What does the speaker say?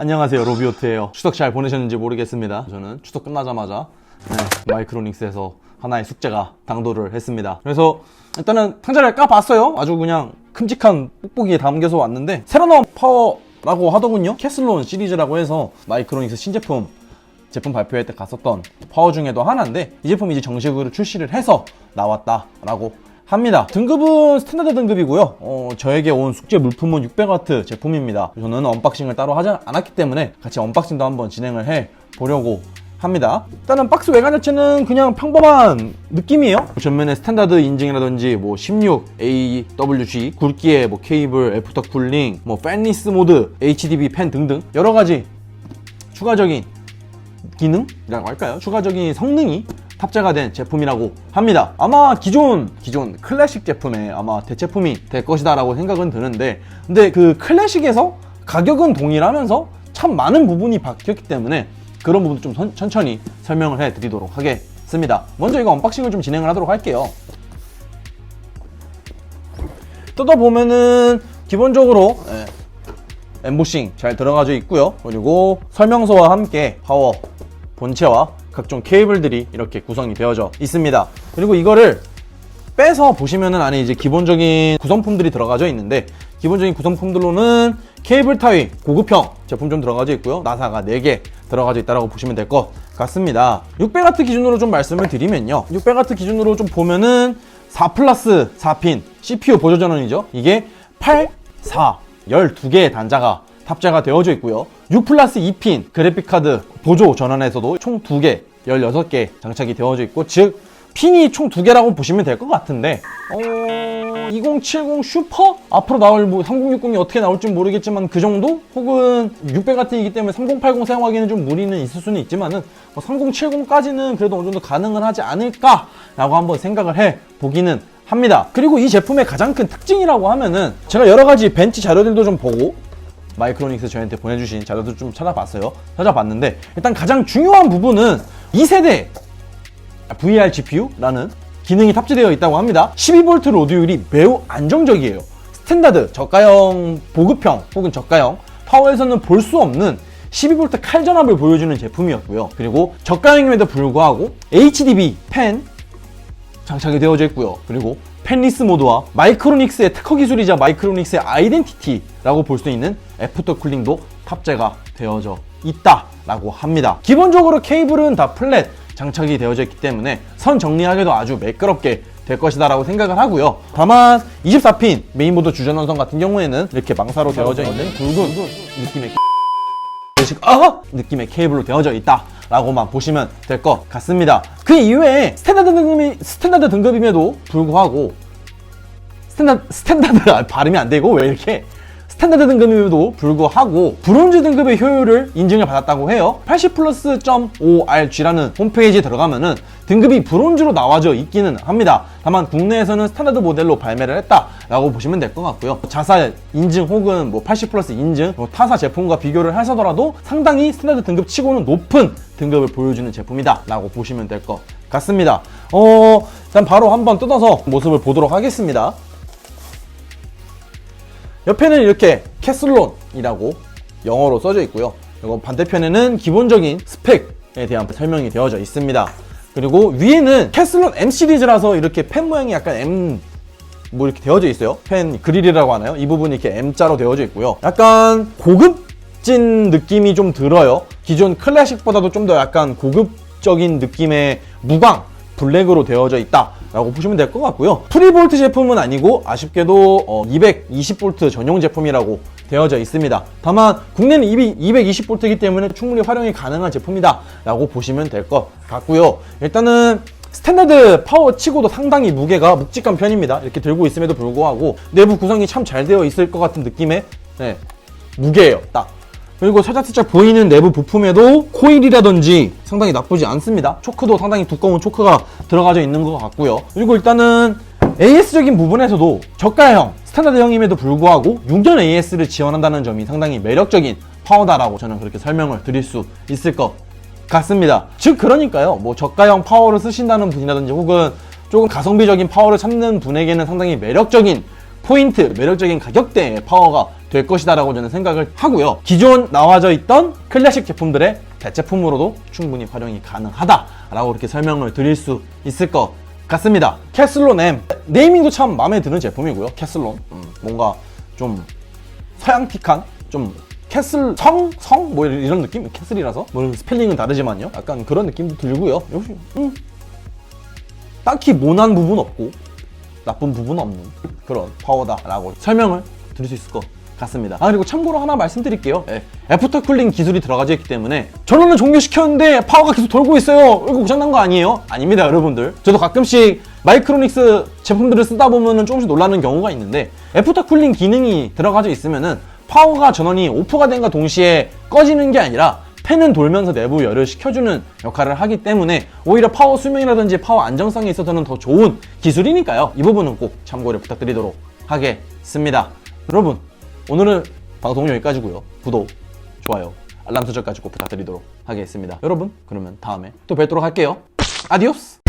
안녕하세요, 로비오트예요. 추석 잘 보내셨는지 모르겠습니다. 저는 추석 끝나자마자 마이크로닉스에서 하나의 숙제가 당도를 했습니다. 그래서 일단은 상자를 까봤어요. 아주 그냥 큼직한 뽁뽁이에 담겨서 왔는데 새로 나온 파워라고 하더군요. 캐슬론 시리즈라고 해서 마이크로닉스 신제품 발표회 때 갔었던 파워 중에도 하나인데, 이 제품이 이제 정식으로 출시를 해서 나왔다라고 합니다. 등급은 스탠다드 등급이고요. 저에게 온 숙제 물품은 600W 제품입니다. 저는 언박싱을 따로 하지 않았기 때문에 같이 언박싱도 한번 진행을 해 보려고 합니다. 일단은 박스 외관 자체는 그냥 평범한 느낌이에요. 전면에 스탠다드 인증이라든지 뭐 16AWG, 굵기에 뭐 케이블, 애프터 쿨링, 뭐 팬리스 모드, HDB 팬 등등 여러 가지 추가적인 기능이라고 할까요? 추가적인 성능이 탑재가 된 제품이라고 합니다. 아마 기존 클래식 제품의 아마 대체품이 될 것이다 라고 생각은 드는데, 근데 그 클래식에서 가격은 동일하면서 참 많은 부분이 바뀌었기 때문에 그런 부분도 좀 천천히 설명을 해 드리도록 하겠습니다. 먼저 이거 언박싱을 좀 진행을 하도록 할게요. 뜯어보면은 기본적으로 엠보싱 잘 들어가져 있고요. 그리고 설명서와 함께 파워 본체와 각종 케이블들이 이렇게 구성이 되어져 있습니다. 그리고 이거를 빼서 보시면은 안에 이제 기본적인 구성품들이 들어가져 있는데, 기본적인 구성품들로는 케이블 타입 고급형 제품 좀 들어가져 있고요. 나사가 4개 들어가져 있다고 보시면 될 것 같습니다. 600W 기준으로 좀 말씀을 드리면요, 600W 기준으로 좀 보면은 4플러스 4핀 CPU 보조 전원이죠. 이게 8, 4, 12개의 단자가 탑재가 되어져 있고요. 6플러스 2핀 그래픽카드 보조 전원에서도 총 2개, 16개 장착이 되어져 있고, 즉 핀이 총 2개라고 보시면 될 것 같은데 2070 슈퍼? 앞으로 나올 뭐 3060이 어떻게 나올지 모르겠지만 그 정도? 혹은 600W이기 때문에 3080 사용하기에는 좀 무리는 있을 수는 있지만은 3070까지는 그래도 어느 정도 가능은 하지 않을까 라고 한번 생각을 해 보기는 합니다. 그리고 이 제품의 가장 큰 특징이라고 하면은, 제가 여러 가지 벤치 자료들도 좀 보고 마이크로닉스 저한테 보내주신 자료도 좀 찾아봤는데, 일단 가장 중요한 부분은 2세대 VR GPU라는 기능이 탑재되어 있다고 합니다. 12V 로드율이 매우 안정적이에요. 스탠다드 저가형 보급형 혹은 저가형 파워에서는 볼 수 없는 12V 칼전압을 보여주는 제품이었고요. 그리고 저가형임에도 불구하고 HDB 팬 장착이 되어져 있고요. 그리고 팬리스 모드와 마이크로닉스의 특허 기술이자 마이크로닉스의 아이덴티티라고 볼 수 있는 애프터 쿨링도 탑재가 되어져 있다라고 합니다. 기본적으로 케이블은 다 플랫 장착이 되어져 있기 때문에 선 정리하기도 아주 매끄럽게 될 것이다 라고 생각을 하고요. 다만 24핀 메인보드 주전원선 같은 경우에는 이렇게 망사로 되어져 있는 굵은 느낌의 케이블로 되어져 있다 라고만 보시면 될 것 같습니다. 그 이외에 스탠다드 등급임에도 불구하고 스탠다드 발음이 안 되고 왜 이렇게 스탠다드 등급임에도 불구하고 브론즈 등급의 효율을 인증을 받았다고 해요. 80plus.org라는 홈페이지에 들어가면은 등급이 브론즈로 나와져 있기는 합니다. 다만 국내에서는 스탠다드 모델로 발매를 했다라고 보시면 될 것 같고요. 자사 인증 혹은 뭐 80플러스 인증, 타사 제품과 비교를 하셔더라도 상당히 스탠다드 등급 치고는 높은 등급을 보여주는 제품이다 라고 보시면 될 것 같습니다. 일단 바로 한번 뜯어서 모습을 보도록 하겠습니다. 옆에는 이렇게 캐슬론이라고 영어로 써져 있고요. 그리고 반대편에는 기본적인 스펙에 대한 설명이 되어져 있습니다. 그리고 위에는 캐슬론 M 시리즈라서 이렇게 펜 모양이 약간 M 뭐 이렇게 되어져 있어요. 펜 그릴이라고 하나요? 이 부분이 이렇게 M자로 되어져 있고요. 약간 고급진 느낌이 좀 들어요. 기존 클래식보다도 좀 더 약간 고급적인 느낌의 무광 블랙으로 되어져 있다 라고 보시면 될 것 같고요. 프리볼트 제품은 아니고 아쉽게도 220V 전용 제품이라고 되어져 있습니다. 다만 국내는 220V이기 때문에 충분히 활용이 가능한 제품이다 라고 보시면 될 것 같고요. 일단은 스탠다드 파워 치고도 상당히 무게가 묵직한 편입니다. 이렇게 들고 있음에도 불구하고 내부 구성이 참 잘 되어 있을 것 같은 느낌의 무게예요. 딱. 그리고 살짝 보이는 내부 부품에도 코일이라든지 상당히 나쁘지 않습니다. 초크도 상당히 두꺼운 초크가 들어가져 있는 것 같고요. 그리고 일단은 AS적인 부분에서도 저가형 스탠다드형임에도 불구하고 6년 AS를 지원한다는 점이 상당히 매력적인 파워다라고 저는 그렇게 설명을 드릴 수 있을 것 같습니다. 즉 그러니까요, 뭐 저가형 파워를 쓰신다는 분이라든지 혹은 조금 가성비적인 파워를 찾는 분에게는 상당히 매력적인 포인트, 매력적인 가격대의 파워가 될 것이다 라고 저는 생각을 하고요. 기존 나와져 있던 클래식 제품들의 대체품으로도 충분히 활용이 가능하다라고 이렇게 설명을 드릴 수 있을 것 같습니다. 캐슬론 M 네이밍도 참 마음에 드는 제품이고요. 캐슬론 뭔가 좀 서양틱한 좀 캐슬 성 뭐 이런 느낌? 캐슬이라서 물론 스펠링은 다르지만요. 약간 그런 느낌도 들고요. 역시 딱히 모난 부분 없고 나쁜 부분 없는 그런 파워다라고 설명을 드릴 수 있을 것 같습니다. 그리고 참고로 하나 말씀드릴게요. 애프터 쿨링 기술이 들어가져 있기 때문에 전원을 종료시켰는데 파워가 계속 돌고 있어요. 이거 고장난 거 아니에요? 아닙니다, 여러분들. 저도 가끔씩 마이크로닉스 제품들을 쓰다 보면은 조금씩 놀라는 경우가 있는데 애프터 쿨링 기능이 들어가져 있으면은 파워가 전원이 오프가 된과 동시에 꺼지는 게 아니라 팬은 돌면서 내부 열을 식혀주는 역할을 하기 때문에 오히려 파워 수명이라든지 파워 안정성에 있어서는 더 좋은 기술이니까요. 이 부분은 꼭 참고를 부탁드리도록 하겠습니다. 여러분, 오늘은 방송 여기까지고요. 구독, 좋아요, 알람 설정까지 꼭 부탁드리도록 하겠습니다. 여러분, 그러면 다음에 또 뵙도록 할게요. 아디오스!